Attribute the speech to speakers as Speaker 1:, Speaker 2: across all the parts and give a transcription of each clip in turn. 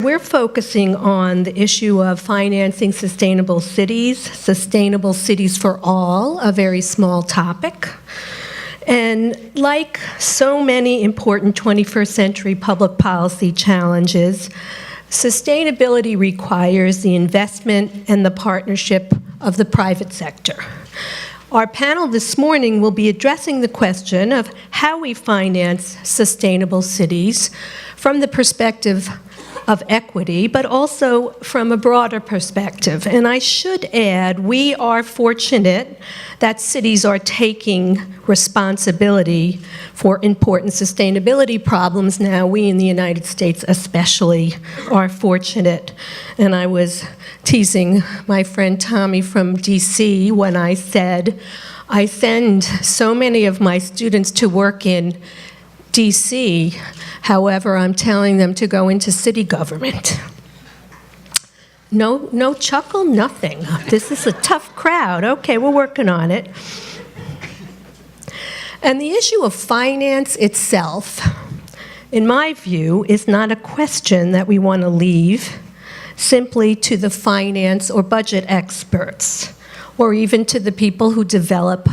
Speaker 1: We're focusing on the issue of financing sustainable cities for all, a very small topic. And like so many important 21st century public policy challenges, sustainability requires the investment and the partnership of the private sector. Our panel this morning will be addressing the question of how we finance sustainable cities from the perspective of equity, but also from a broader perspective. And I should add, we are fortunate that cities are taking responsibility for important sustainability problems now. We in the United States especially are fortunate. And I was teasing my friend Tommy from DC when I said, I send so many of my students to work in DC, however, I'm telling them to go into city government. No chuckle, nothing. This is a tough crowd. Okay, we're working on it. And the issue of finance itself, in my view, is not a question that we want to leave simply to the finance or budget experts, or even to the people who develop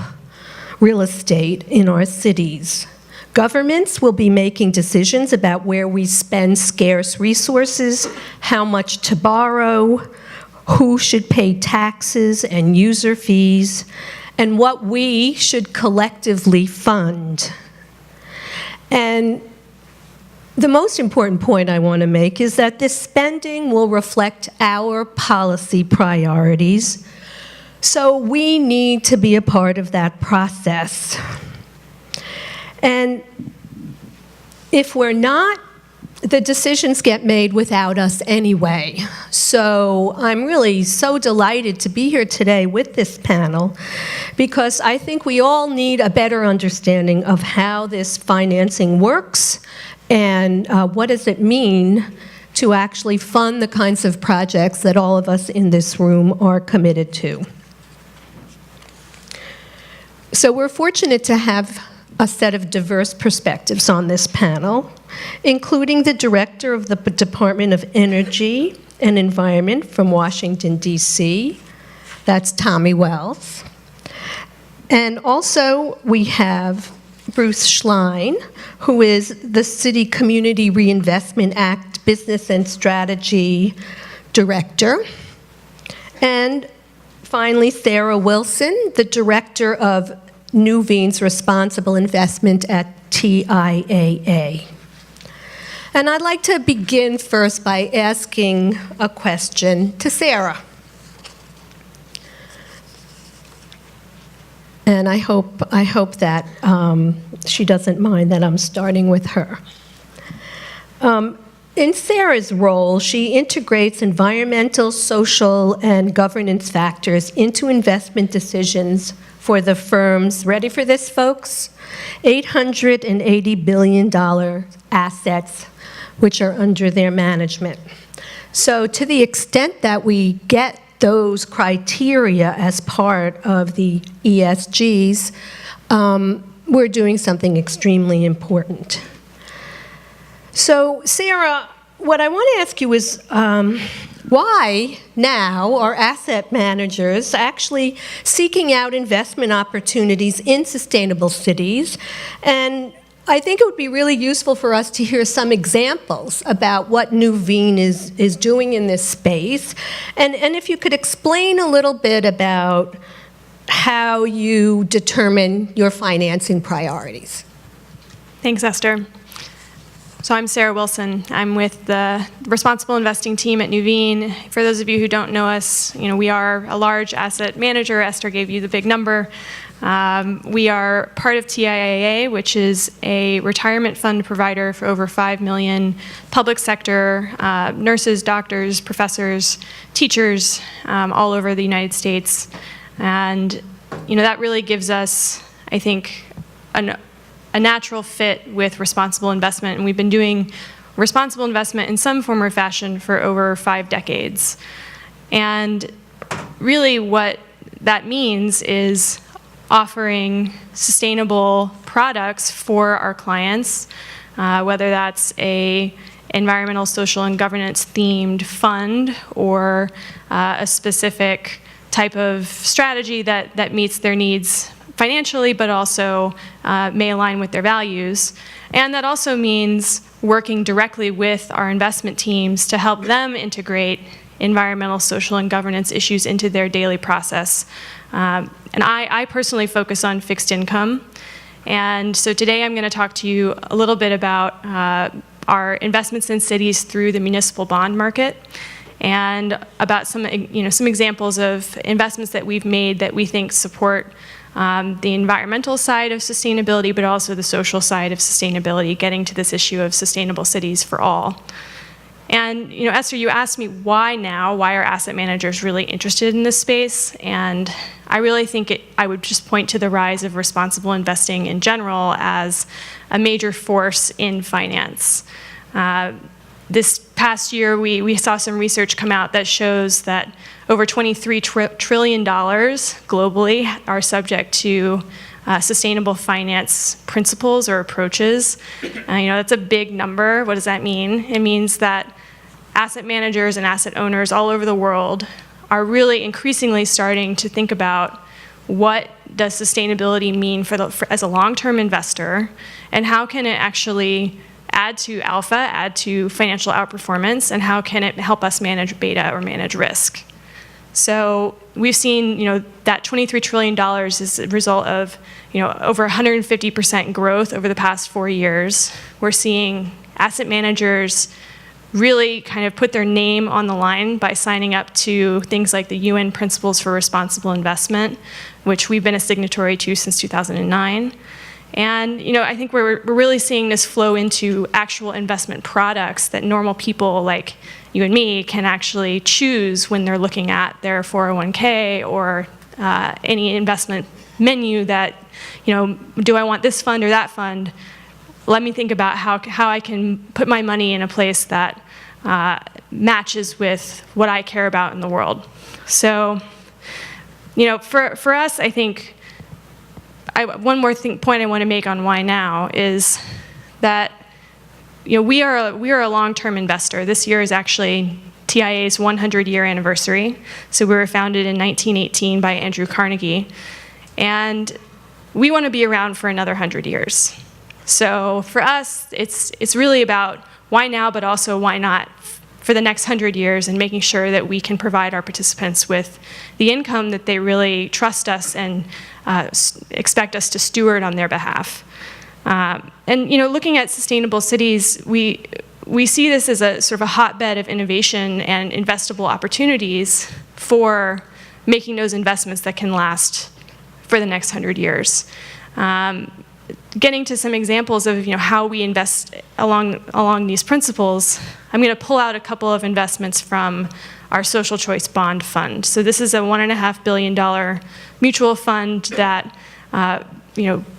Speaker 1: real estate in our cities. Governments will be making decisions about where we spend scarce resources, how much to borrow, who should pay taxes and user fees, and what we should collectively fund. And the most important point I want to make is that this spending will reflect our policy priorities, so we need to be a part of that process. And if we're not, the decisions get made without us anyway. So I'm really so delighted to be here today with this panel, because I think we all need a better understanding of how this financing works and what does it mean to actually fund the kinds of projects that all of us in this room are committed to. So we're fortunate to have a set of diverse perspectives on this panel, including the director of the Department of Energy and Environment from Washington, D.C., that's Tommy Wells. And also we have Bruce Schlein, who is the Citi Community Reinvestment Act Business and Strategy Director. And finally, Sarah Wilson, the Director of Nuveen's Responsible Investment at TIAA. And I'd like to begin first by asking a question to Sarah. And I hope that she doesn't mind that I'm starting with her. In Sarah's role, she integrates environmental, social, and governance factors into investment decisions for the firm's, ready for this, folks? $880 billion assets which are under their management. So to the extent that we get those criteria as part of the ESGs, we're doing something extremely important. So Sarah, what I want to ask you is, why now are asset managers actually seeking out investment opportunities in sustainable cities? And I think it would be really useful for us to hear some examples about what Nuveen is doing in this space. And if you could explain a little bit about how you determine your financing priorities.
Speaker 2: Thanks, Esther. So I'm Sarah Wilson. I'm with the Responsible Investing team at Nuveen. For those of you who don't know us, we are a large asset manager. Esther gave you the big number. We are part of TIAA, which is a retirement fund provider for over 5 million public sector nurses, doctors, professors, teachers all over the United States. And that really gives us, I think, a natural fit with responsible investment, and we've been doing responsible investment in some form or fashion for over 5 decades. And really what that means is offering sustainable products for our clients, whether that's a environmental, social, and governance themed fund or a specific type of strategy that meets their needs financially, but also may align with their values. And that also means working directly with our investment teams to help them integrate environmental, social, and governance issues into their daily process. And I personally focus on fixed income. And so today I'm going to talk to you a little bit about our investments in cities through the municipal bond market, and about some examples of investments that we've made that we think support the environmental side of sustainability, but also the social side of sustainability, getting to this issue of sustainable cities for all. And Esther, you asked me why now? Why are asset managers really interested in this space? And I really think I would just point to the rise of responsible investing in general as a major force in finance. This past year, we saw some research come out that shows that over $23 trillion globally are subject to sustainable finance principles or approaches. That's a big number. What does that mean? It means that asset managers and asset owners all over the world are really increasingly starting to think about what does sustainability mean as a long-term investor, and how can it actually add to alpha, add to financial outperformance, and how can it help us manage beta or manage risk. So we've seen, that $23 trillion is a result of, over 150% growth over the past 4 years. We're seeing asset managers really kind of put their name on the line by signing up to things like the UN Principles for Responsible Investment, which we've been a signatory to since 2009. And I think we're really seeing this flow into actual investment products that normal people like you and me can actually choose when they're looking at their 401k or any investment menu that, do I want this fund or that fund? Let me think about how I can put my money in a place that matches with what I care about in the world. So, for us, I think one more point I want to make on why now is that we are a long-term investor. This year is actually TIAA's 100-year anniversary. So we were founded in 1918 by Andrew Carnegie, and we want to be around for another 100 years. So for us, it's really about why now, but also why not for the next 100 years, and making sure that we can provide our participants with the income that they really trust us and expect us to steward on their behalf. And looking at sustainable cities, we see this as a sort of a hotbed of innovation and investable opportunities for making those investments that can last for the next 100 years. Getting to some examples of how we invest along these principles, I'm going to pull out a couple of investments from our social choice bond fund. So this is a $1.5 billion mutual fund that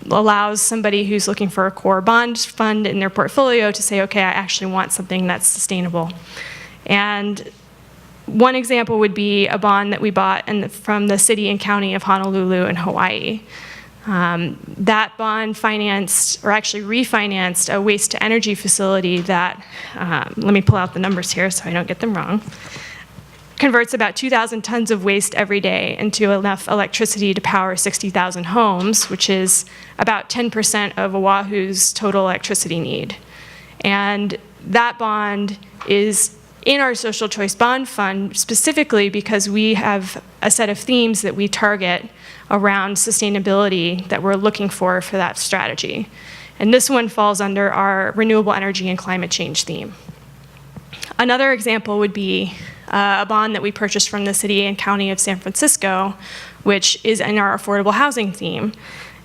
Speaker 2: allows somebody who's looking for a core bond fund in their portfolio to say, okay, I actually want something that's sustainable. And one example would be a bond that we bought from the city and county of Honolulu in Hawaii. That bond financed, or actually refinanced, a waste-to-energy facility that, let me pull out the numbers here so I don't get them wrong, converts about 2,000 tons of waste every day into enough electricity to power 60,000 homes, which is about 10% of Oahu's total electricity need. And that bond is in our social choice bond fund specifically because we have a set of themes that we target around sustainability that we're looking for that strategy. And this one falls under our renewable energy and climate change theme. Another example would be a bond that we purchased from the city and county of San Francisco, which is in our affordable housing theme.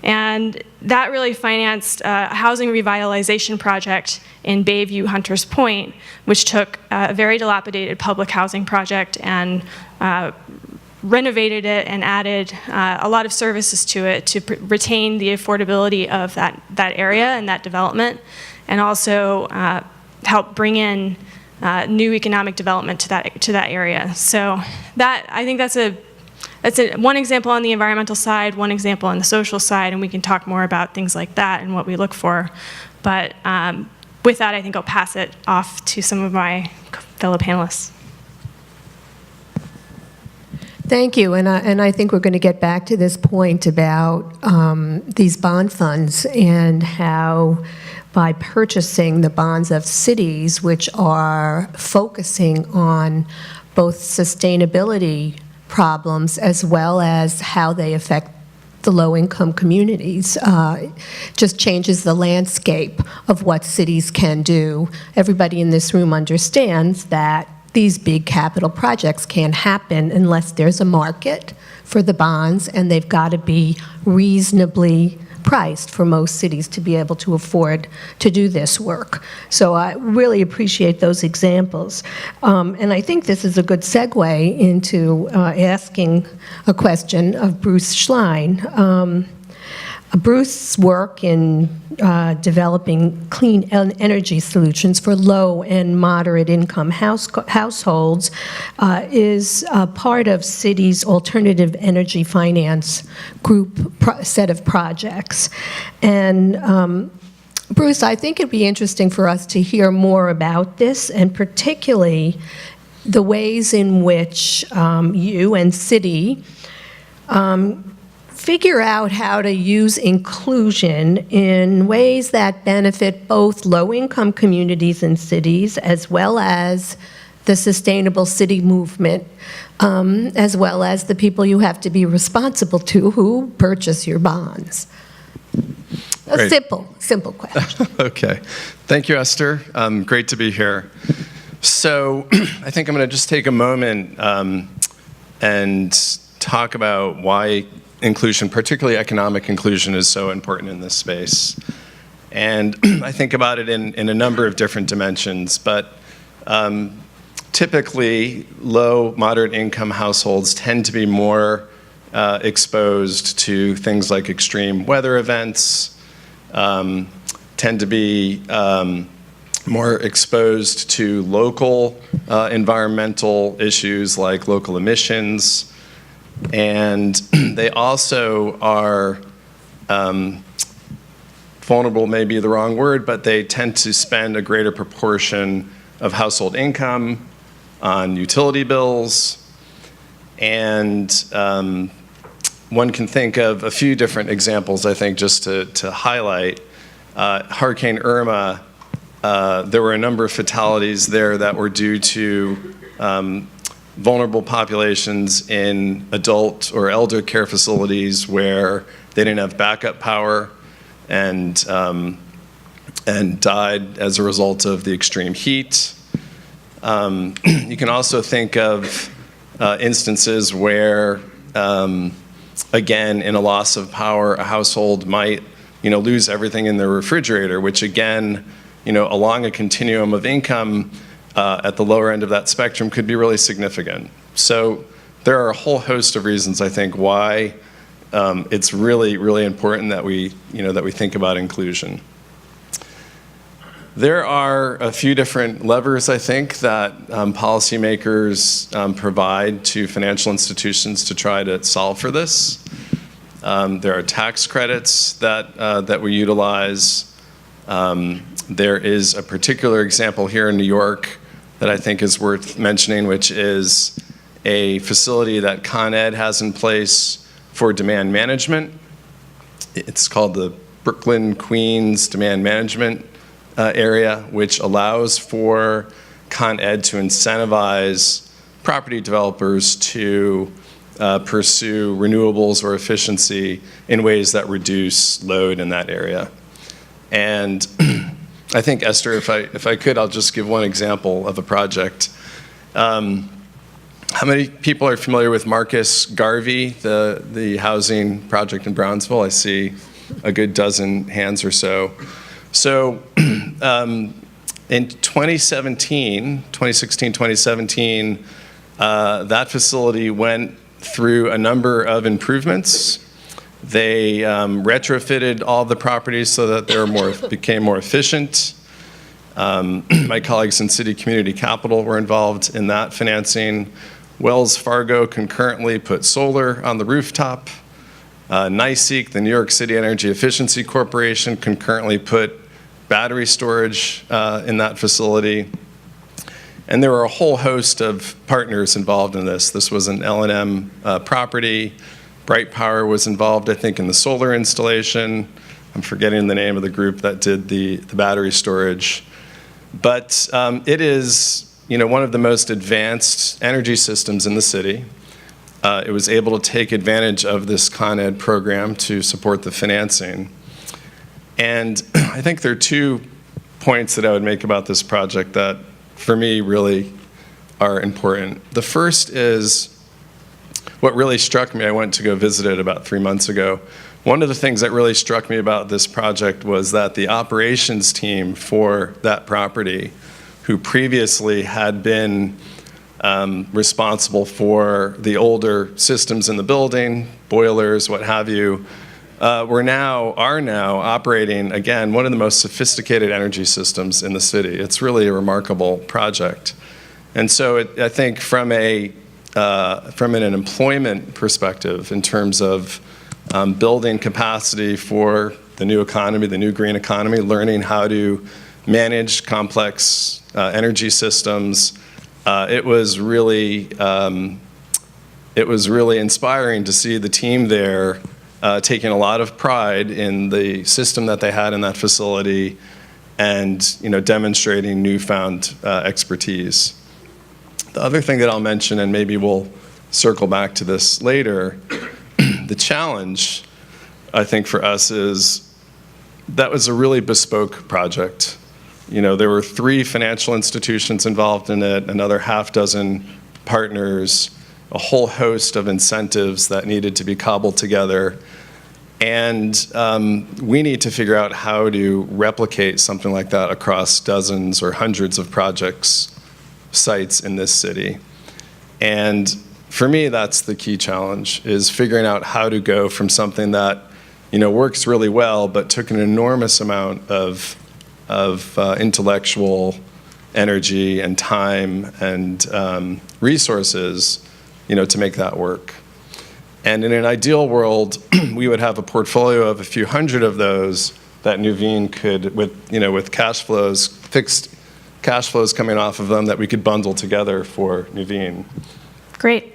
Speaker 2: And that really financed a housing revitalization project in Bayview, Hunters Point, which took a very dilapidated public housing project and renovated it and added a lot of services to it to retain the affordability of that area and that development, and also help bring in new economic development to that area. So I think that's one example on the environmental side, one example on the social side, and we can talk more about things like that and what we look for. But with that, I think I'll pass it off to some of my fellow panelists.
Speaker 1: Thank you, and I think we're going to get back to this point about these bond funds and how by purchasing the bonds of cities, which are focusing on both sustainability problems as well as how they affect the low-income communities, just changes the landscape of what cities can do. Everybody in this room understands that these big capital projects can't happen unless there's a market for the bonds, and they've got to be reasonably priced for most cities to be able to afford to do this work. So I really appreciate those examples. And I think this is a good segue into asking a question of Bruce Schlein. Bruce's work in developing clean energy solutions for low and moderate income households is part of Citi's alternative energy finance group set of projects. And Bruce, I think it'd be interesting for us to hear more about this, and particularly the ways in which you and Citi figure out how to use inclusion in ways that benefit both low-income communities and cities, as well as the sustainable city movement, as well as the people you have to be responsible to who purchase your bonds. A simple question.
Speaker 3: Okay. Thank you, Esther. Great to be here. So I think I'm going to just take a moment and talk about why inclusion, particularly economic inclusion, is so important in this space. And I think about it in a number of different dimensions, but typically low, moderate income households tend to be more exposed to things like extreme weather events, tend to be more exposed to local environmental issues like local emissions. And they also are vulnerable, may be the wrong word, but they tend to spend a greater proportion of household income on utility bills. And one can think of a few different examples, I think, just to highlight. Hurricane Irma, there were a number of fatalities there that were due to vulnerable populations in adult or elder care facilities where they didn't have backup power and died as a result of the extreme heat. You can also think of instances where, again, in a loss of power, a household might, lose everything in their refrigerator, which again, along a continuum of income, at the lower end of that spectrum could be really significant. So there are a whole host of reasons, I think, why it's really, really important that we think about inclusion. There are a few different levers, I think, that policymakers provide to financial institutions to try to solve for this. There are tax credits that we utilize. There is a particular example here in New York that I think is worth mentioning, which is a facility that Con Ed has in place for demand management. It's called the Brooklyn Queens Demand Management area, which allows for Con Ed to incentivize property developers to pursue renewables or efficiency in ways that reduce load in that area. And I think, Esther, if I could, I'll just give one example of a project. How many people are familiar with Marcus Garvey, the housing project in Brownsville? I see a good dozen hands or so. So in 2016, 2017, that facility went through a number of improvements. They retrofitted all the properties so that they became more efficient. My colleagues in Citi Community Capital were involved in that financing. Wells Fargo concurrently put solar on the rooftop. NYSEG, the New York City Energy Efficiency Corporation, concurrently put battery storage in that facility. And there were a whole host of partners involved in this. This was an L&M property. Bright Power was involved, I think, in the solar installation. I'm forgetting the name of the group that did the battery storage. But it is, one of the most advanced energy systems in the city. It was able to take advantage of this Con Ed program to support the financing. And I think there are 2 points that I would make about this project that, for me, really are important. The first is what really struck me. I went to go visit it about 3 months ago. One of the things that really struck me about this project was that the operations team for that property, who previously had been responsible for the older systems in the building, boilers, what have you, are now operating, again, one of the most sophisticated energy systems in the city. It's really a remarkable project. And so I think from an employment perspective, in terms of building capacity for the new economy, the new green economy, learning how to manage complex energy systems, it was really inspiring to see the team there taking a lot of pride in the system that they had in that facility and demonstrating newfound expertise. The other thing that I'll mention, and maybe we'll circle back to this later, the challenge, I think, for us is that was a really bespoke project. There were 3 financial institutions involved in it, another half dozen partners, a whole host of incentives that needed to be cobbled together. And we need to figure out how to replicate something like that across dozens or hundreds of sites in this city. And for me, that's the key challenge, is figuring out how to go from something that works really well, but took an enormous amount of intellectual energy and time and resources, to make that work. And in an ideal world, we would have a portfolio of a few hundred of those that Nuveen could, with cash flows, fixed cash flows coming off of them, that we could bundle together for Nuveen.
Speaker 2: Great.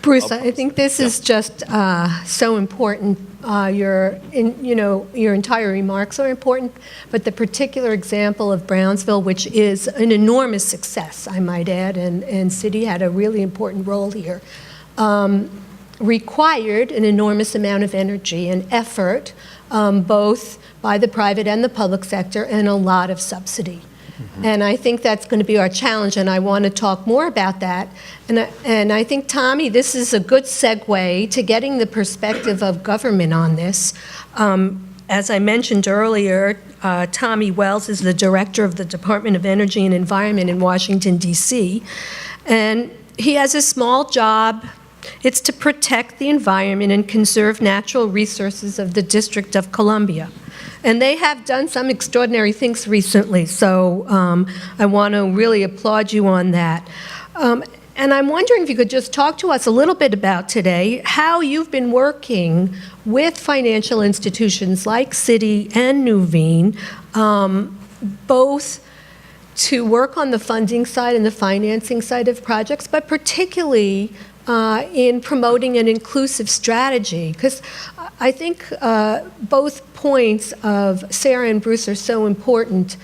Speaker 1: Bruce, I think this is just so important. Your entire remarks are important, but the particular example of Brownsville, which is an enormous success, I might add, and Citi had a really important role here, required an enormous amount of energy and effort, both by the private and the public sector, and a lot of subsidy. Mm-hmm. And I think that's going to be our challenge, and I want to talk more about that. And I think, Tommy, this is a good segue to getting the perspective of government on this. As I mentioned earlier, Tommy Wells is the director of the Department of Energy and Environment in Washington, D.C., and he has a small job. It's to protect the environment and conserve natural resources of the District of Columbia. And they have done some extraordinary things recently, so I want to really applaud you on that. And I'm wondering if you could just talk to us a little bit about today how you've been working with financial institutions like Citi and Nuveen, both to work on the funding side and the financing side of projects, but particularly in promoting an inclusive strategy, because I think both points of Sarah and Bruce are so important.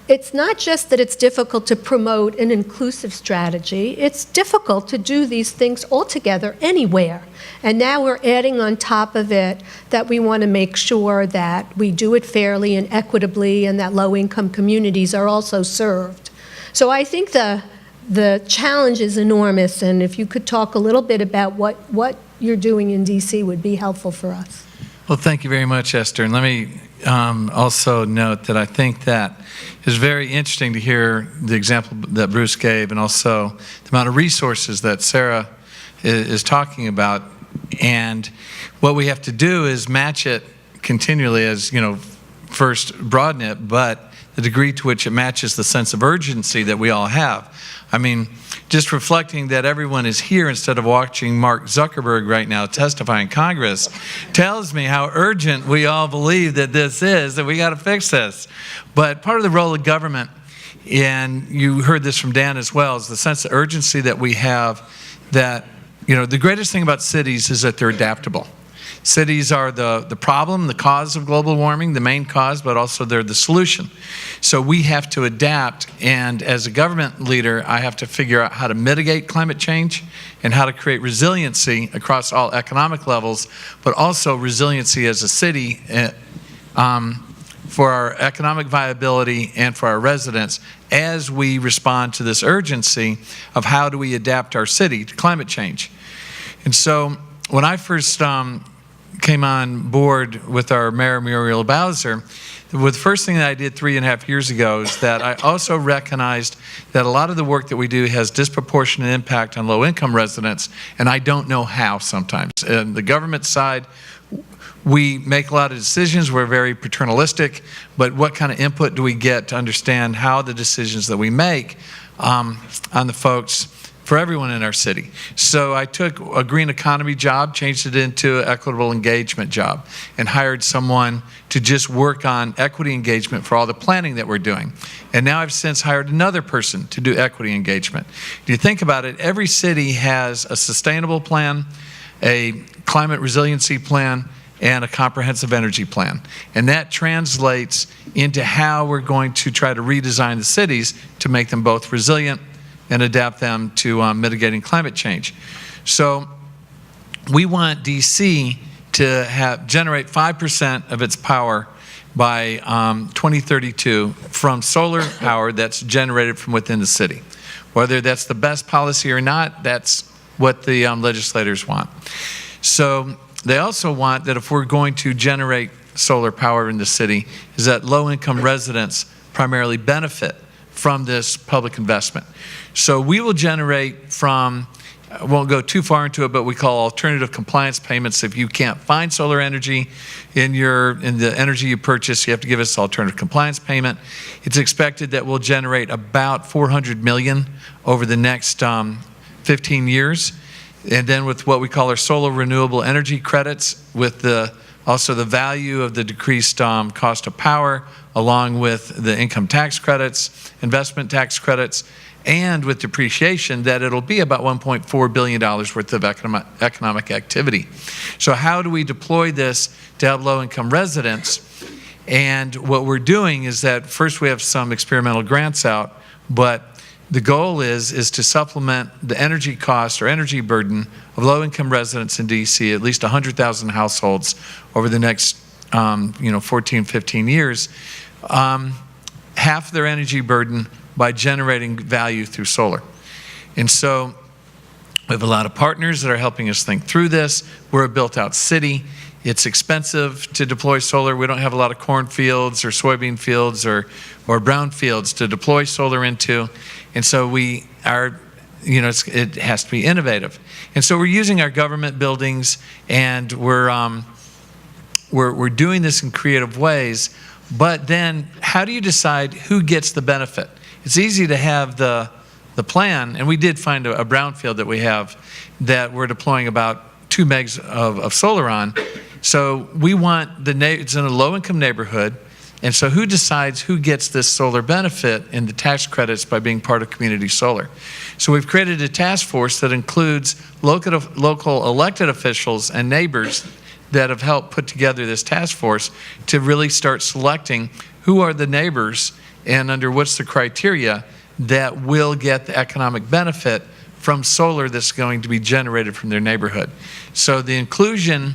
Speaker 1: It's not just that it's difficult to promote an inclusive strategy, it's difficult to do these things altogether anywhere. And now we're adding on top of it that we want to make sure that we do it fairly and equitably and that low-income communities are also served. So I think the challenge is enormous, and if you could talk a little bit about what you're doing in DC would be helpful for us.
Speaker 4: Well, thank you very much, Esther. And let me also note that I think that it's very interesting to hear the example that Bruce gave, and also the amount of resources that Sarah is talking about. And what we have to do is match it continually, as first broaden it, but the degree to which it matches the sense of urgency that we all have. I mean, just reflecting that everyone is here instead of watching Mark Zuckerberg right now testify in Congress tells me how urgent we all believe that this is, that we got to fix this. But part of the role of government, and you heard this from Dan as well, is the sense of urgency that we have that, you know, the greatest thing about cities is that they're adaptable. Cities are the problem, the cause of global warming, the main cause, but also they're the solution. So we have to adapt, and as a government leader, I have to figure out how to mitigate climate change and how to create resiliency across all economic levels, but also resiliency as a city for our economic viability and for our residents as we respond to this urgency of how do we adapt our city to climate change. And so when I first came on board with our Mayor Muriel Bowser, the first thing that I did 3.5 years ago is that I also recognized that a lot of the work that we do has disproportionate impact on low-income residents, and I don't know how sometimes. And the government side, we make a lot of decisions, we're very paternalistic, but what kind of input do we get to understand how the decisions that we make on the folks for everyone in our city? So I took a green economy job, changed it into an equitable engagement job, and hired someone to just work on equity engagement for all the planning that we're doing. And now I've since hired another person to do equity engagement. If you think about it, every city has a sustainable plan, a climate resiliency plan, and a comprehensive energy plan. And that translates into how we're going to try to redesign the cities to make them both resilient and adapt them to mitigating climate change. So we want DC to generate 5% of its power by 2032 from solar power that's generated from within the city. Whether that's the best policy or not, that's what the legislators want. So they also want that if we're going to generate solar power in the city, is that low-income residents primarily benefit from this public investment. So we will generate from, I won't go too far into it, but we call alternative compliance payments. If you can't find solar energy in the energy you purchase, you have to give us alternative compliance payment. It's expected that we'll generate about $400 million over the next 15 years. And then with what we call our solar renewable energy credits, with also the value of the decreased cost of power, along with the income tax credits, investment tax credits, and with depreciation, that it'll be about $1.4 billion worth of economic activity. So how do we deploy this to help low-income residents? And what we're doing is that first we have some experimental grants out, but the goal is to supplement the energy cost or energy burden of low-income residents in DC, at least 100,000 households over the next 14, 15 years, half their energy burden by generating value through solar. And so we have a lot of partners that are helping us think through this. We're a built-out city. It's expensive to deploy solar. We don't have a lot of cornfields or soybean fields or brown fields to deploy solar into. And so we are, it has to be innovative. And so we're using our government buildings, and we're doing this in creative ways. But then how do you decide who gets the benefit? It's easy to have the plan, and we did find a brownfield that we have that we're deploying about 2 megs of solar on. So we want it's in a low-income neighborhood, and so who decides who gets this solar benefit in the tax credits by being part of community solar? So we've created a task force that includes local elected officials and neighbors that have helped put together this task force to really start selecting who are the neighbors and under what's the criteria that will get the economic benefit from solar that's going to be generated from their neighborhood. So the inclusion,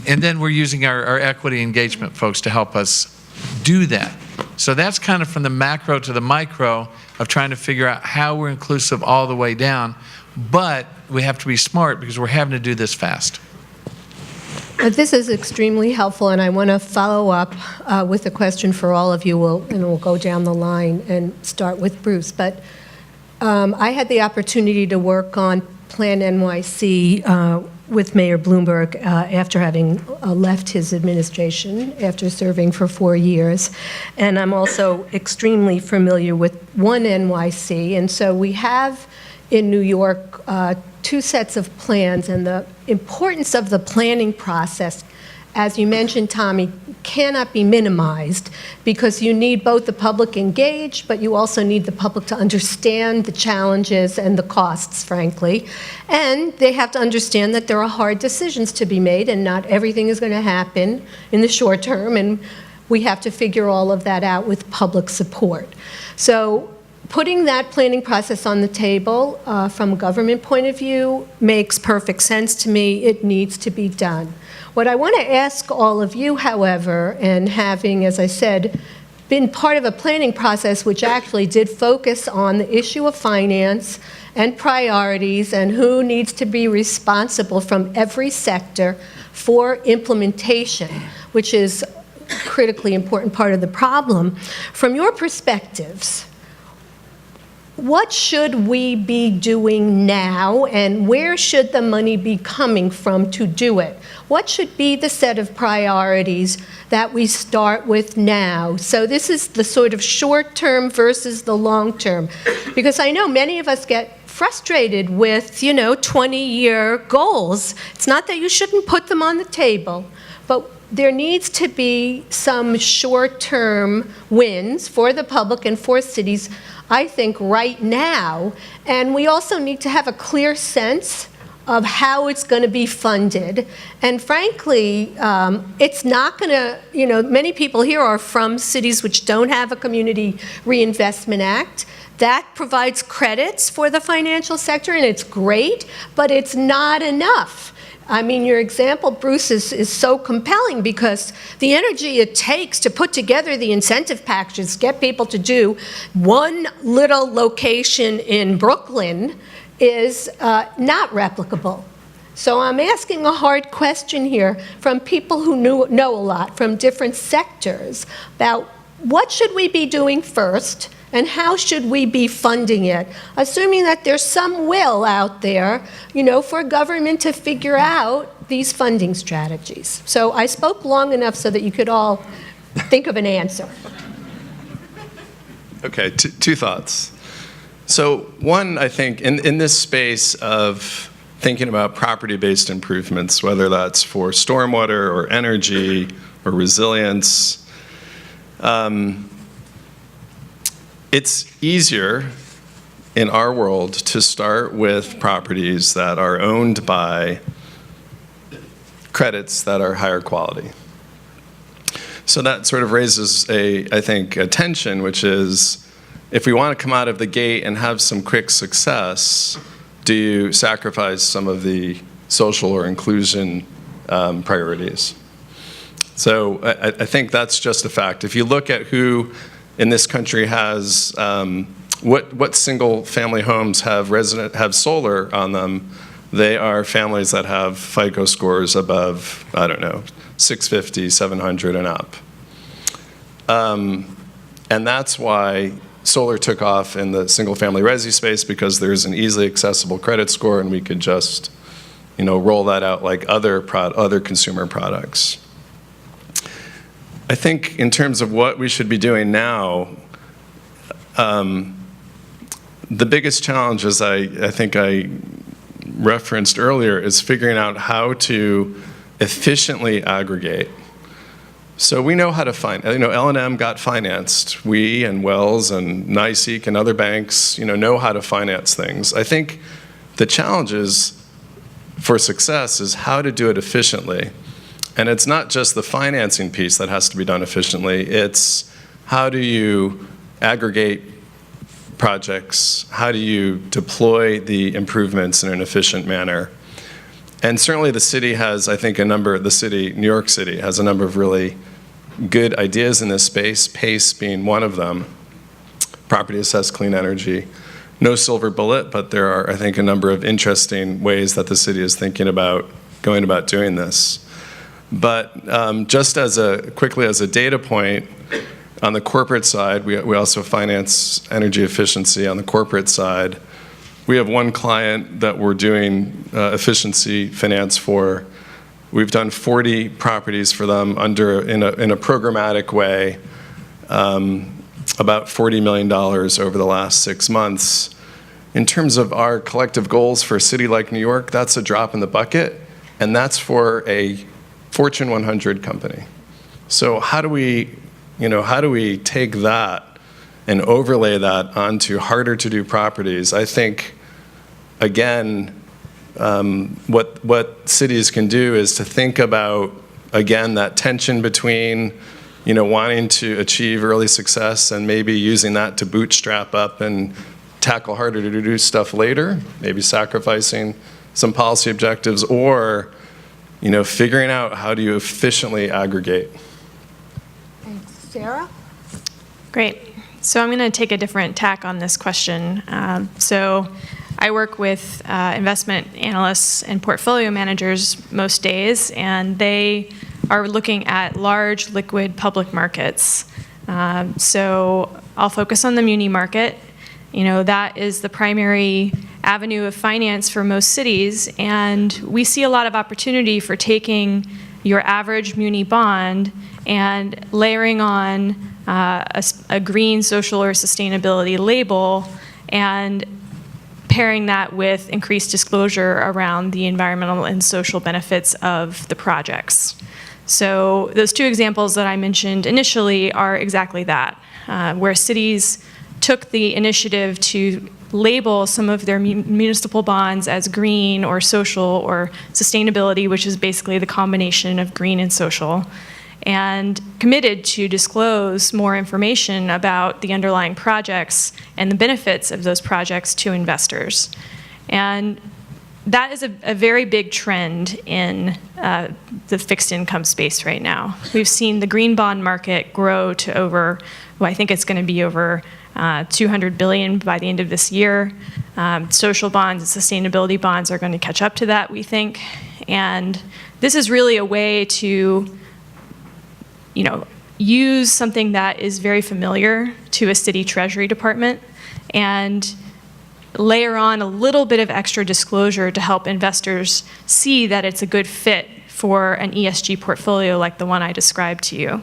Speaker 4: and then we're using our equity engagement folks to help us do that. So that's kind of from the macro to the micro of trying to figure out how we're inclusive all the way down, but we have to be smart because we're having to do this fast.
Speaker 1: This is extremely helpful, and I want to follow up with a question for all of you, and we'll go down the line and start with Bruce. But I had the opportunity to work on Plan NYC with Mayor Bloomberg after having left his administration after serving for 4 years. And I'm also extremely familiar with One NYC. And so we have in New York 2 sets of plans, and the importance of the planning process, as you mentioned, Tommy, cannot be minimized because you need both the public engaged, but you also need the public to understand the challenges and the costs, frankly. And they have to understand that there are hard decisions to be made, and not everything is going to happen in the short term, and we have to figure all of that out with public support. So putting that planning process on the table from a government point of view makes perfect sense to me. It needs to be done. What I want to ask all of you, however, and having, as I said, been part of a planning process which actually did focus on the issue of finance and priorities and who needs to be responsible from every sector for implementation, which is a critically important part of the problem. From your perspectives, what should we be doing now, and where should the money be coming from to do it? What should be the set of priorities that we start with now? So this is the sort of short-term versus the long-term. Because I know many of us get frustrated with, 20-year goals. It's not that you shouldn't put them on the table, but there needs to be some short-term wins for the public and for cities, I think, right now. And we also need to have a clear sense of how it's going to be funded. And frankly, it's not going to, many people here are from cities which don't have a Community Reinvestment Act. That provides credits for the financial sector, and it's great, but it's not enough. I mean, your example, Bruce, is so compelling because the energy it takes to put together the incentive packages, get people to do one little location in Brooklyn is not replicable. So I'm asking a hard question here from people who know a lot from different sectors about what should we be doing first and how should we be funding it, assuming that there's some will out there, for government to figure out these funding strategies. So I spoke long enough so that you could all think of an answer.
Speaker 3: Okay, two thoughts. So one, I think, in this space of thinking about property-based improvements, whether that's for stormwater or energy or resilience, it's easier in our world to start with properties that are owned by credits that are higher quality. So that sort of raises I think, a tension, which is, if we want to come out of the gate and have some quick success, do you sacrifice some of the social or inclusion priorities? So I think that's just a fact. If you look at who in this country has, what single family homes have solar on them, they are families that have FICO scores above, 650, 700 and up. And that's why solar took off in the single-family resi space, because there's an easily accessible credit score, and we could just, roll that out like other consumer products. I think in terms of what we should be doing now, the biggest challenge, as I think I referenced earlier, is figuring out how to efficiently aggregate. So we know how to find, L&M got financed. We and Wells and NYSEG and other banks, know how to finance things. I think the challenges for success is how to do it efficiently. And it's not just the financing piece that has to be done efficiently. It's how do you aggregate projects? How do you deploy the improvements in an efficient manner? And certainly the city has, I think, New York City has a number of really good ideas in this space, PACE being one of them, property assessed clean energy. No silver bullet, but there are, I think, a number of interesting ways that the city is thinking about going about doing this. But just quickly as a data point, on the corporate side, we also finance energy efficiency on the corporate side. we have one client that we're doing efficiency finance for. We've done 40 properties for them in a programmatic way, about $40 million over the last 6 months. In terms of our collective goals for a city like New York, that's a drop in the bucket, and that's for a Fortune 100 company. So how do we take that and overlay that onto harder to do properties? I think, again, what cities can do is to think about, again, that tension between, wanting to achieve early success and maybe using that to bootstrap up and tackle harder to do stuff later, maybe sacrificing some policy objectives, or, figuring out how do you efficiently aggregate.
Speaker 1: Thanks. Sarah?
Speaker 2: Great. So I'm going to take a different tack on this question. So I work with investment analysts and portfolio managers most days, and they are looking at large liquid public markets. So I'll focus on the muni market. That is the primary avenue of finance for most cities, and we see a lot of opportunity for taking your average muni bond and layering on a green, social, or sustainability label and pairing that with increased disclosure around the environmental and social benefits of the projects. So those two examples that I mentioned initially are exactly that, where cities took the initiative to label some of their municipal bonds as green or social or sustainability, which is basically the combination of green and social, and committed to disclose more information about the underlying projects and the benefits of those projects to investors. And that is a very big trend in the fixed income space right now. We've seen the green bond market grow to over, I think it's going to be over $200 billion by the end of this year. Social bonds and sustainability bonds are going to catch up to that, we think. And this is really a way to use something that is very familiar to a city treasury department and layer on a little bit of extra disclosure to help investors see that it's a good fit for an ESG portfolio like the one I described to you.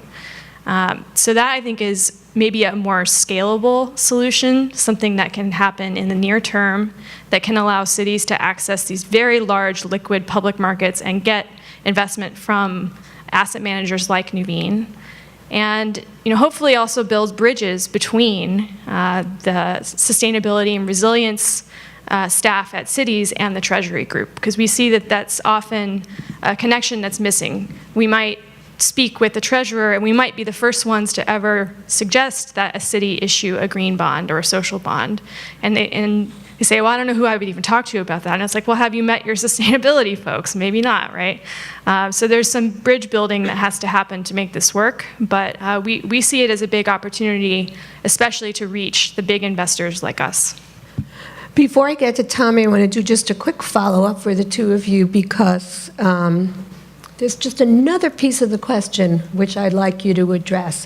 Speaker 2: So that, I think, is maybe a more scalable solution, something that can happen in the near term that can allow cities to access these very large liquid public markets and get investment from asset managers like Nuveen. And hopefully also builds bridges between the sustainability and resilience staff at cities and the Treasury group, because we see that that's often a connection that's missing. We might speak with the treasurer, and we might be the first ones to ever suggest that a city issue a green bond or a social bond. And they say, well, I don't know who I would even talk to about that. And it's like, well, have you met your sustainability folks? Maybe not, right? So there's some bridge building that has to happen to make this work. But we see it as a big opportunity, especially to reach the big investors like us.
Speaker 1: Before I get to Tommy, I want to do just a quick follow-up for the two of you, because there's just another piece of the question which I'd like you to address.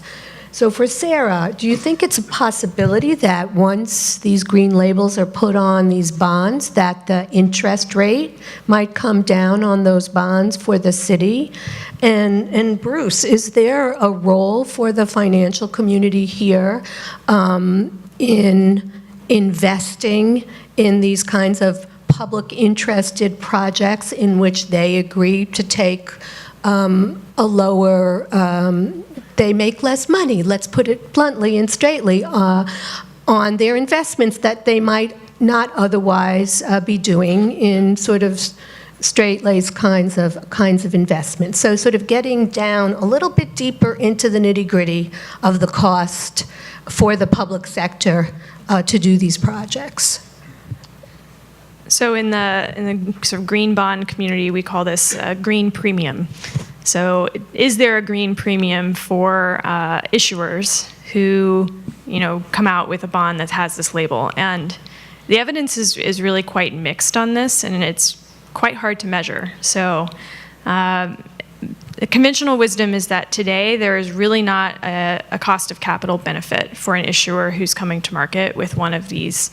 Speaker 1: So for Sarah, do you think it's a possibility that once these green labels are put on these bonds, that the interest rate might come down on those bonds for the city? And Bruce, is there a role for the financial community here in investing in these kinds of public interested projects in which they agree to take a lower, they make less money, let's put it bluntly and straightly, on their investments that they might not otherwise be doing in sort of straight-laced kinds of investments. So sort of getting down a little bit deeper into the nitty-gritty of the cost for the public sector to do these projects.
Speaker 2: So in the sort of green bond community, we call this a green premium. So is there a green premium for issuers who come out with a bond that has this label? And the evidence is really quite mixed on this, and it's quite hard to measure. So the conventional wisdom is that today there is really not a cost of capital benefit for an issuer who's coming to market with one of these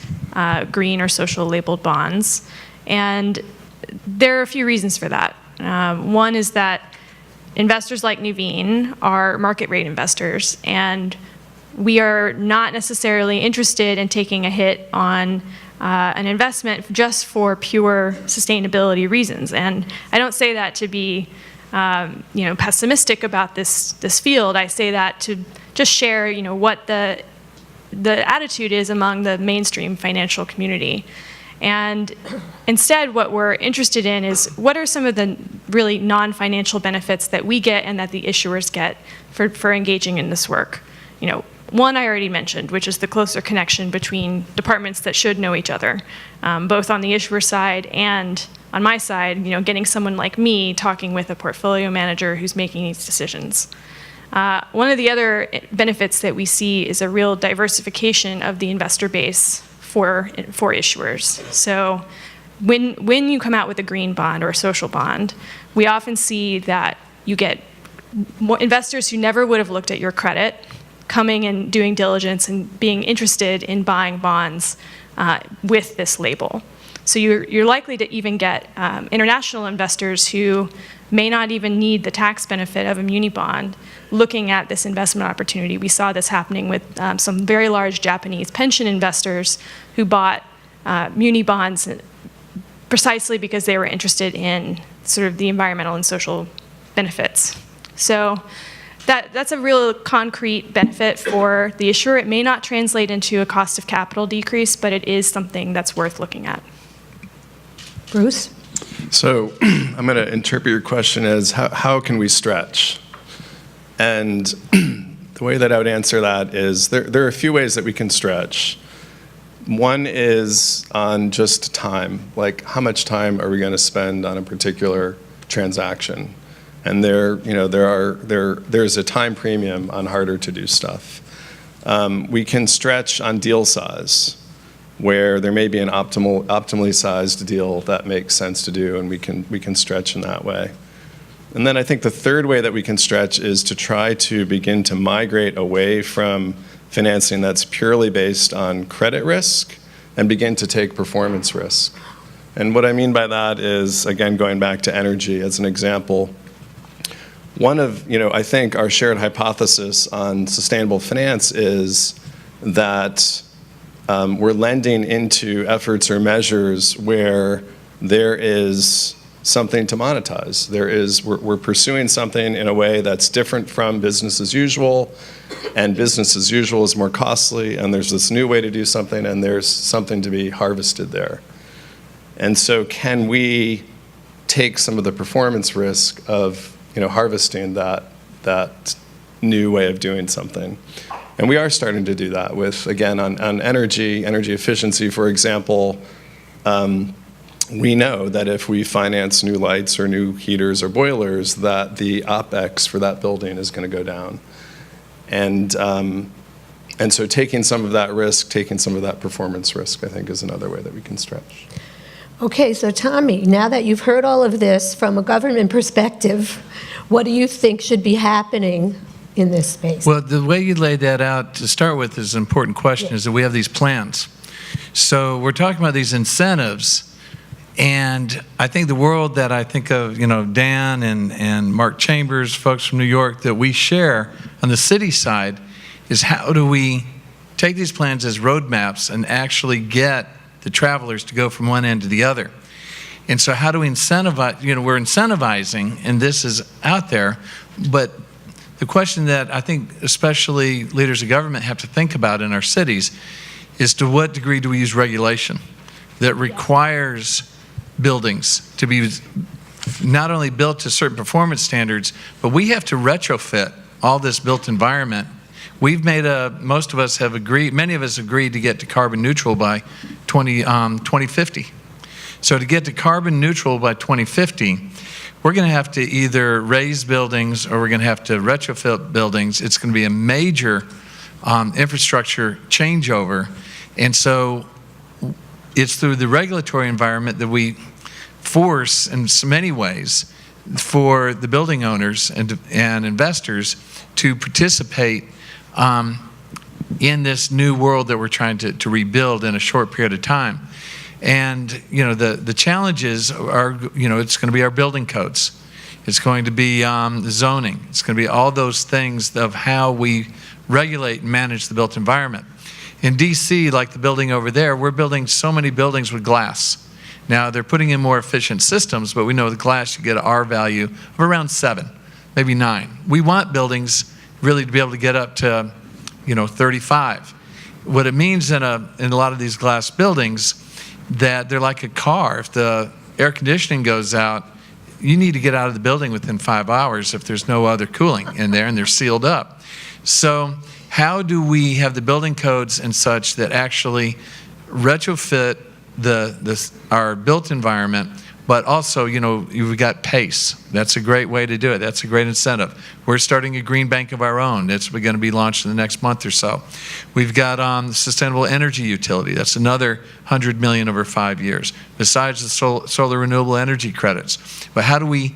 Speaker 2: green or social labeled bonds. And there are a few reasons for that. One is that investors like Nuveen are market rate investors, and we are not necessarily interested in taking a hit on an investment just for pure sustainability reasons. And I don't say that to be pessimistic about this field. I say that to just share what the attitude is among the mainstream financial community. And instead, what we're interested in is what are some of the really non-financial benefits that we get and that the issuers get for engaging in this work. One I already mentioned, which is the closer connection between departments that should know each other, both on the issuer side and on my side, getting someone like me talking with a portfolio manager who's making these decisions. One of the other benefits that we see is a real diversification of the investor base for issuers. So when you come out with a green bond or a social bond, we often see that you get investors who never would have looked at your credit coming and doing diligence and being interested in buying bonds with this label. So you're likely to even get international investors who may not even need the tax benefit of a muni bond looking at this investment opportunity. We saw this happening with some very large Japanese pension investors who bought muni bonds precisely because they were interested in sort of the environmental and social benefits. So that's a real concrete benefit for the issuer. It may not translate into a cost of capital decrease, but it is something that's worth looking at.
Speaker 1: Bruce?
Speaker 3: So I'm going to interpret your question as how can we stretch? And the way that I would answer that is there are a few ways that we can stretch. One is on just time, like how much time are we going to spend on a particular transaction? And there's a time premium on harder to do stuff. We can stretch on deal size, where there may be an optimally sized deal that makes sense to do, and we can stretch in that way. And then I think the third way that we can stretch is to try to begin to migrate away from financing that's purely based on credit risk and begin to take performance risk. And what I mean by that is, again, going back to energy as an example, one of, I think our shared hypothesis on sustainable finance is that we're lending into efforts or measures where there is something to monetize. We're pursuing something in a way that's different from business as usual, and business as usual is more costly, and there's this new way to do something, and there's something to be harvested there. And so can we take some of the performance risk of harvesting that new way of doing something? And we are starting to do that with, again, on energy efficiency, for example. We know that if we finance new lights or new heaters or boilers, that the OpEx for that building is going to go down. And so taking some of that risk, taking some of that performance risk, I think is another way that we can stretch.
Speaker 1: Okay, so Tommy, now that you've heard all of this from a government perspective, what do you think should be happening in this space?
Speaker 4: Well, the way you laid that out to start with is an important question, is that we have these plans. So we're talking about these incentives, and I think the world that I think of, Dan and Mark Chambers, folks from New York, that we share on the city side is how do we take these plans as roadmaps and actually get the travelers to go from one end to the other. And so how do we incentivize, we're incentivizing, and this is out there, but the question that I think especially leaders of government have to think about in our cities is to what degree do we use regulation that requires buildings to be not only built to certain performance standards, but we have to retrofit all this built environment. We've made most of us have agreed, many of us agreed to get to carbon neutral by 2050. So to get to carbon neutral by 2050, we're going to have to either raise buildings or we're going to have to retrofit buildings. It's going to be a major infrastructure changeover. And so it's through the regulatory environment that we force, in so many ways, for the building owners and investors to participate in this new world that we're trying to rebuild in a short period of time. And, the challenges are, it's going to be our building codes. It's going to be zoning. It's going to be all those things of how we regulate and manage the built environment. In DC, like the building over there, we're building so many buildings with glass. Now, they're putting in more efficient systems, but we know with glass you get an R value of around 7, maybe 9. We want buildings really to be able to get up to, 35. What it means in a lot of these glass buildings, that they're like a car. If the air conditioning goes out, you need to get out of the building within 5 hours if there's no other cooling in there and they're sealed up. So how do we have the building codes and such that actually retrofit our built environment, but also, you've got PACE. That's a great way to do it. That's a great incentive. We're starting a green bank of our own. That's going to be launched in the next month or so. We've got sustainable energy utility. That's another $100 million over 5 years, besides the solar renewable energy credits. But how do we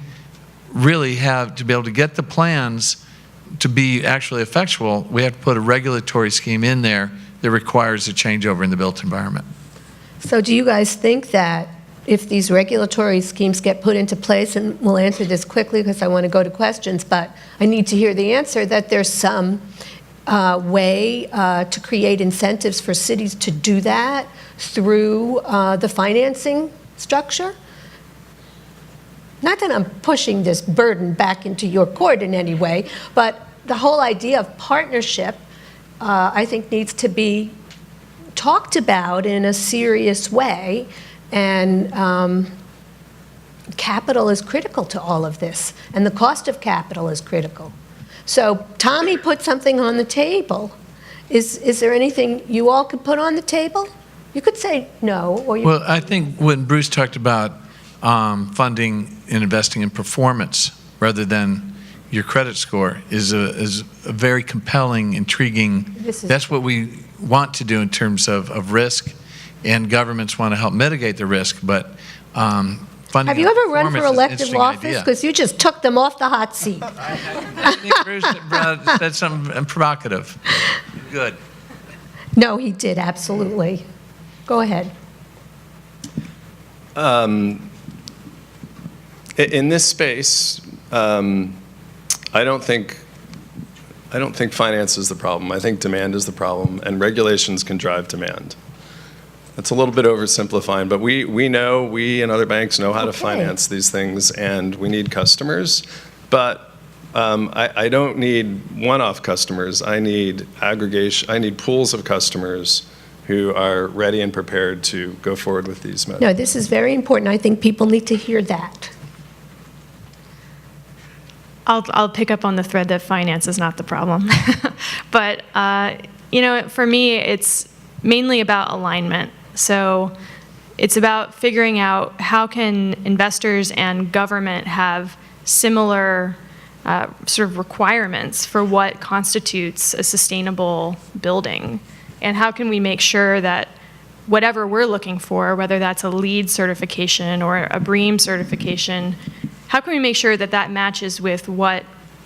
Speaker 4: really have to be able to get the plans to be actually effectual? We have to put a regulatory scheme in there that requires a changeover in the built environment.
Speaker 1: So do you guys think that if these regulatory schemes get put into place, and we'll answer this quickly because I want to go to questions, but I need to hear the answer, that there's some way to create incentives for cities to do that through the financing structure? Not that I'm pushing this burden back into your court in any way, but the whole idea of partnership, I think, needs to be talked about in a serious way. And capital is critical to all of this, and the cost of capital is critical. So Tommy put something on the table. Is there anything you all could put on the table? You could say no, or you.
Speaker 4: Well, I think when Bruce talked about funding and investing in performance rather than your credit score is a very compelling, intriguing. That's what we want to do in terms of risk. And governments want to help mitigate the risk, but funding.
Speaker 1: Have you ever run for elective office? Because you just took them off the hot seat.
Speaker 4: I think Bruce said something provocative. Good.
Speaker 1: No, he did, absolutely. Go ahead.
Speaker 3: In this space, I don't think finance is the problem. I think demand is the problem, and regulations can drive demand. That's a little bit oversimplifying, but we and other banks know how to finance these things, and we need customers. But I don't need one-off customers. I need aggregation. I need pools of customers who are ready and prepared to go forward with these measures.
Speaker 1: No, this is very important. I think people need to hear that.
Speaker 2: I'll pick up on the thread that finance is not the problem. But, for me, it's mainly about alignment. So it's about figuring out how can investors and government have similar sort of requirements for what constitutes a sustainable building. And how can we make sure that whatever we're looking for, whether that's a LEED certification or a BREEAM certification, how can we make sure that that matches with what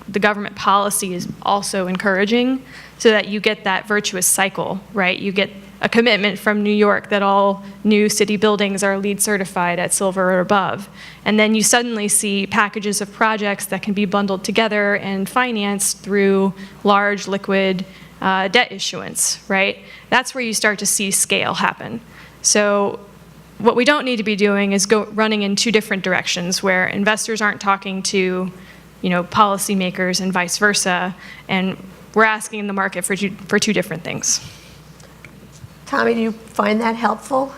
Speaker 2: the government policy is also encouraging, so that you get that virtuous cycle, right? You get a commitment from New York that all new city buildings are LEED certified at silver or above. And then you suddenly see packages of projects that can be bundled together and financed through large liquid debt issuance, right? That's where you start to see scale happen. So what we don't need to be doing is running in two different directions, where investors aren't talking to, policymakers and vice versa, and we're asking the market for two different things.
Speaker 1: Tommy, do you find that helpful?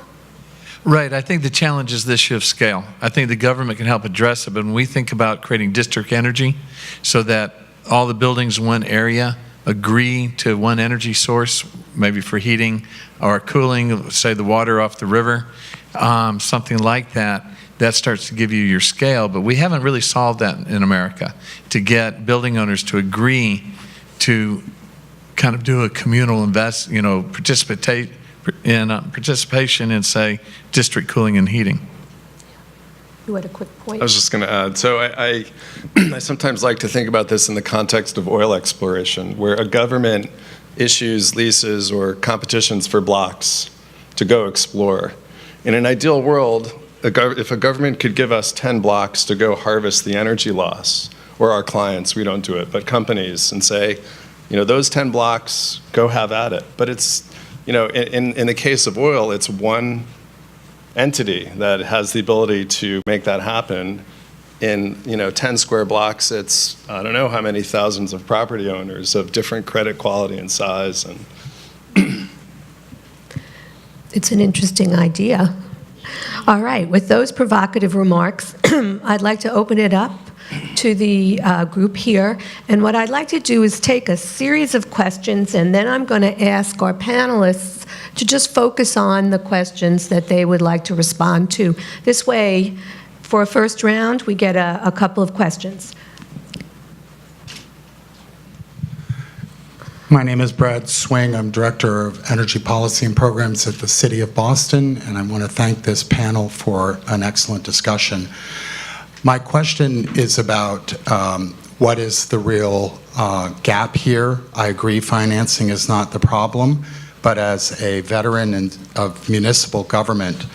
Speaker 4: Right. I think the challenge is the issue of scale. I think the government can help address it, but when we think about creating district energy so that all the buildings in one area agree to one energy source, maybe for heating or cooling, say the water off the river, something like that, that starts to give you your scale. But we haven't really solved that in America, to get building owners to agree to kind of do a communal participation in, say, district cooling and heating.
Speaker 1: You had a quick point.
Speaker 3: I was just going to add. So I sometimes like to think about this in the context of oil exploration, where a government issues leases or competitions for blocks to go explore. In an ideal world, if a government could give us 10 blocks to go harvest the energy loss, or our clients, we don't do it, but companies, and say, those 10 blocks, go have at it. But it's, in the case of oil, it's one entity that has the ability to make that happen. In 10 square blocks, it's I don't know how many thousands of property owners of different credit quality and size. And
Speaker 1: it's an interesting idea. All right, with those provocative remarks, I'd like to open it up to the group here. And what I'd like to do is take a series of questions, and then I'm going to ask our panelists to just focus on the questions that they would like to respond to. This way, for a first round, we get a couple of questions.
Speaker 5: My name is Brad Swing. I'm Director of Energy Policy and Programs at the City of Boston, and I want to thank this panel for an excellent discussion. My question is about what is the real gap here. I agree financing is not the problem, but as a veteran of municipal government,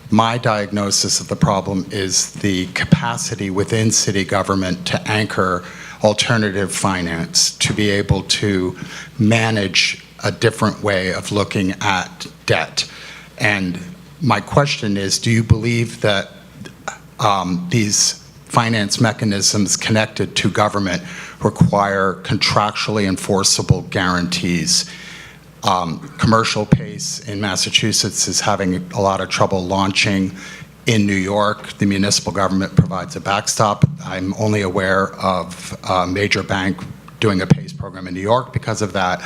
Speaker 5: my diagnosis of the problem is the capacity within city government to anchor alternative finance, to be able to manage a different way of looking at debt. And my question is, do you believe that these finance mechanisms connected to government require contractually enforceable guarantees? Commercial PACE in Massachusetts is having a lot of trouble launching. In New York, the municipal government provides a backstop. I'm only aware of a major bank doing a PACE program in New York because of that.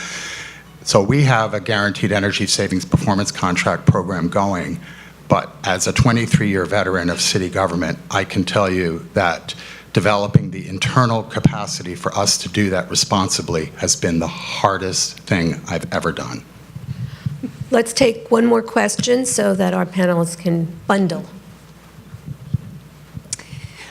Speaker 5: So we have a guaranteed energy savings performance contract program going, but as a 23-year veteran of city government, I can tell you that developing the internal capacity for us to do that responsibly has been the hardest thing I've ever done.
Speaker 1: Let's take one more question so that our panelists can bundle.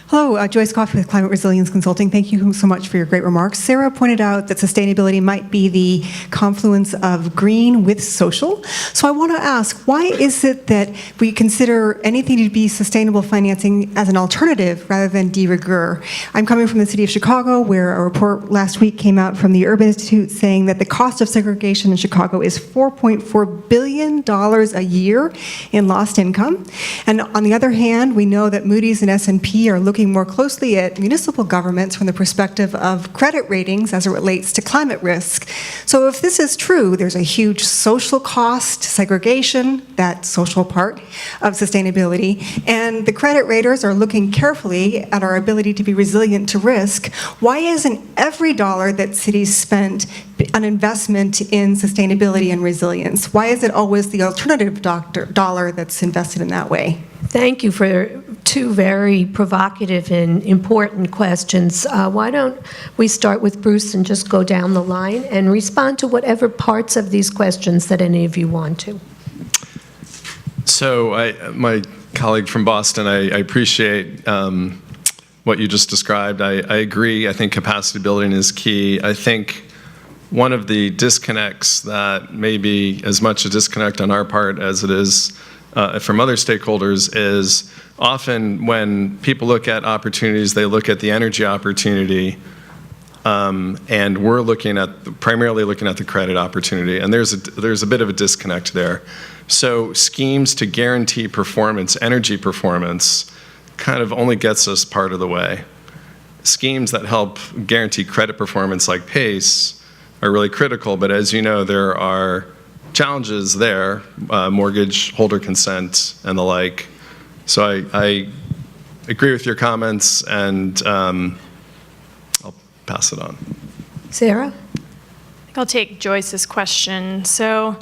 Speaker 6: Hello, Joyce Coffey with Climate Resilience Consulting. Thank you so much for your great remarks. Sarah pointed out that sustainability might be the confluence of green with social. So I want to ask, why is it that we consider anything to be sustainable financing as an alternative rather than de rigueur? I'm coming from the city of Chicago, where a report last week came out from the Urban Institute saying that the cost of segregation in Chicago is $4.4 billion a year in lost income. And on the other hand, we know that Moody's and S&P are looking more closely at municipal governments from the perspective of credit ratings as it relates to climate risk. So if this is true, there's a huge social cost, segregation, that social part of sustainability, and the credit raters are looking carefully at our ability to be resilient to risk. Why isn't every dollar that cities spend an investment in sustainability and resilience? Why is it always the alternative dollar that's invested in that way?
Speaker 1: Thank you for two very provocative and important questions. Why don't we start with Bruce and just go down the line and respond to whatever parts of these questions that any of you want to.
Speaker 3: So my colleague from Boston, I appreciate what you just described. I agree. I think capacity building is key. I think one of the disconnects that may be as much a disconnect on our part as it is from other stakeholders is often when people look at opportunities, they look at the energy opportunity, and we're primarily looking at the credit opportunity, and there's a bit of a disconnect there. So schemes to guarantee performance, energy performance, kind of only gets us part of the way. Schemes that help guarantee credit performance like PACE are really critical, but as you know, there are challenges there, mortgage holder consent and the like. So I agree with your comments, and I'll pass it on.
Speaker 1: Sarah?
Speaker 2: I'll take Joyce's question. So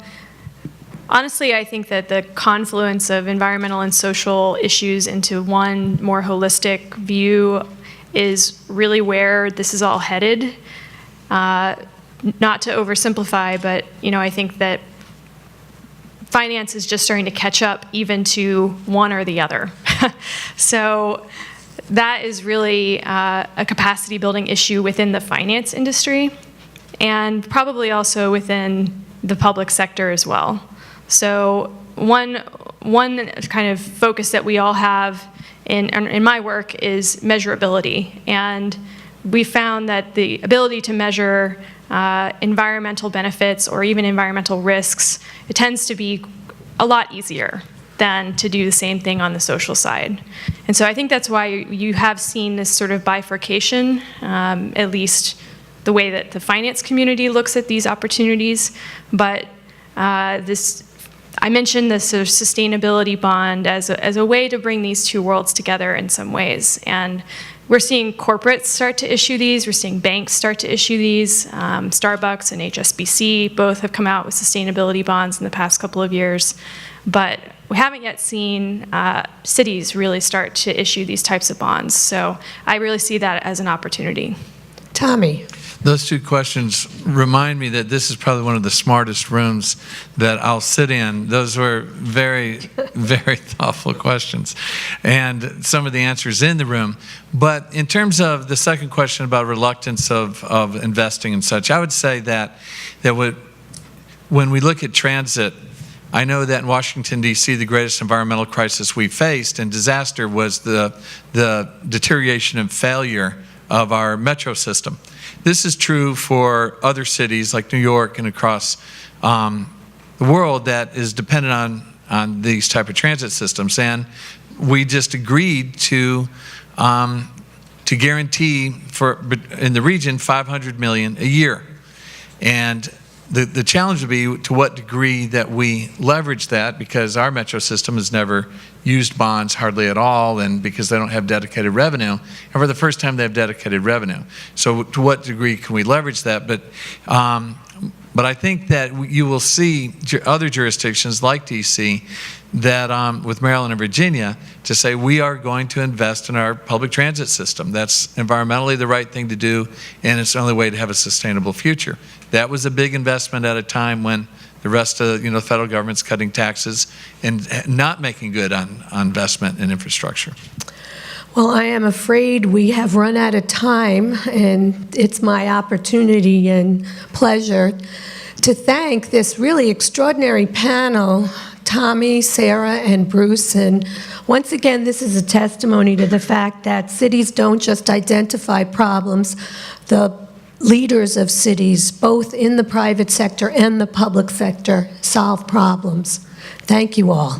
Speaker 2: honestly, I think that the confluence of environmental and social issues into one more holistic view is really where this is all headed. Not to oversimplify, but I think that finance is just starting to catch up even to one or the other. So that is really a capacity building issue within the finance industry. and probably also within the public sector as well. So one kind of focus that we all have in my work is measurability, and we found that the ability to measure environmental benefits or even environmental risks, it tends to be a lot easier than to do the same thing on the social side. And so I think that's why you have seen this sort of bifurcation, at least the way that the finance community looks at these opportunities. But I mentioned this sort of sustainability bond as a way to bring these two worlds together in some ways. And we're seeing corporates start to issue these. We're seeing banks start to issue these. Starbucks and HSBC both have come out with sustainability bonds in the past couple of years. But we haven't yet seen cities really start to issue these types of bonds. So I really see that as an opportunity.
Speaker 1: Tommy.
Speaker 4: Those two questions remind me that this is probably one of the smartest rooms that I'll sit in. Those were very, very thoughtful questions, and some of the answers in the room. But in terms of the second question about reluctance of investing and such, I would say that when we look at transit, I know that in Washington, D.C., the greatest environmental crisis we faced and disaster was the deterioration and failure of our metro system. This is true for other cities like New York and across the world that is dependent on these type of transit systems. And we just agreed to guarantee in the region $500 million a year. And the challenge would be to what degree that we leverage that, because our metro system has never used bonds hardly at all, and because they don't have dedicated revenue. And for the first time, they have dedicated revenue. So to what degree can we leverage that? But I think that you will see other jurisdictions like DC that with Maryland and Virginia to say we are going to invest in our public transit system. That's environmentally the right thing to do, and it's the only way to have a sustainable future. That was a big investment at a time when the rest of the federal government's cutting taxes and not making good on investment in infrastructure.
Speaker 1: Well, I am afraid we have run out of time, and it's my opportunity and pleasure to thank this really extraordinary panel, Tommy, Sarah, and Bruce. And once again, this is a testimony to the fact that cities don't just identify problems. The leaders of cities, both in the private sector and the public sector, solve problems. Thank you all.